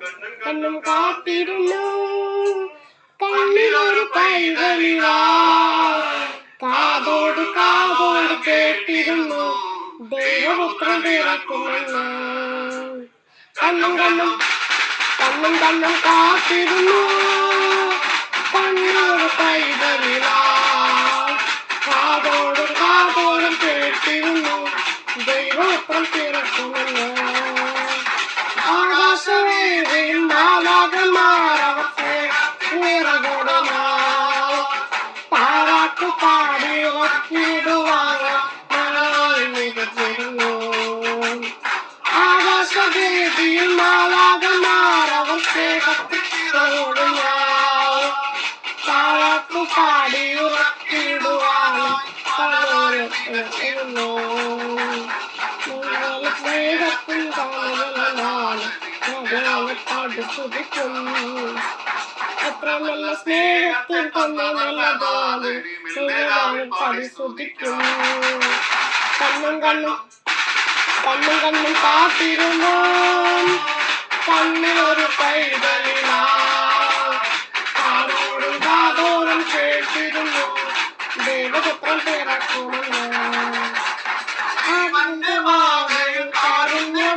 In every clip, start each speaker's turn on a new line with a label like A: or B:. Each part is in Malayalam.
A: കണ്ണും കാത്തിരുന്നു കണ്ണിലൊരു പൈതലിവാ കാതോട് കാതോട് കേട്ടിരുന്നു ദൈവപുത്രം പിറക്കുമെന്ന് കണ്ണും കണ്ണും കണ്ണും കണ്ണും കാത്തിരുന്നു കണ്ണിലൊരു പൈതലിവാ കാതോട് കാതോട് കേട്ടിരുന്നു ദൈവപുത്രം പിറക്കുമെന്ന് ആകാശവേദിയും മാലാഖമാരവർ നിറകുടമായി താരാട്ടു പാടി ഇറക്കിടുവാങ്ങിരുന്നു ആകാശവേദിയിൽ മാലാഖമാരവർ സ്നേഹത്തോടുമായി താരാട്ടു പാടി ഇറക്കിടുവാങ്ങിരുന്നു സ്നേഹത്തിൻ കാലമാണ് എത്ര നല്ല സ്നേഹത്തിൽ തന്നെ നല്ലതാണ് പരിശോധിക്കുന്നു കണ്ണും കണ്ണും കണ്ണും കണ്ണും കാത്തിരുന്നു കണ്ണിലൊരു പൈതലിനാ കാതോടും കാതോടും കേട്ടിരുന്നു ദൈവപുത്രം പിറക്കുമെന്ന് ഇവന്റെ പാതൽ കാരുണ്യ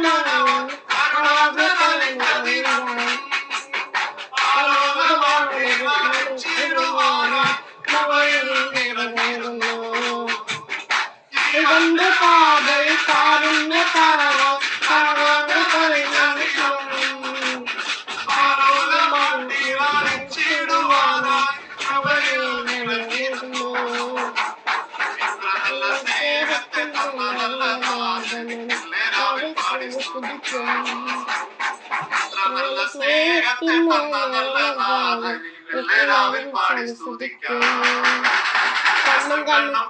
A: കണ്ണും കണ്ണും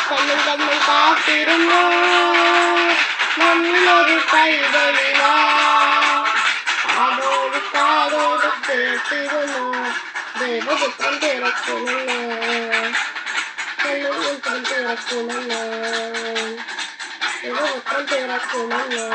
A: കണ്ണും കണ്ണും കാത്തിരുന്നു നമ്മിലൊരു പൈതലിനാ കാതോട് കാതോട് കേട്ടിരുന്നു ദൈവപുത്രം പിറക്കുമെന്ന് ദൈവപുത്രം പിറക്കുമെന്ന് ദൈവപുത്രം പിറക്കുമെന്ന്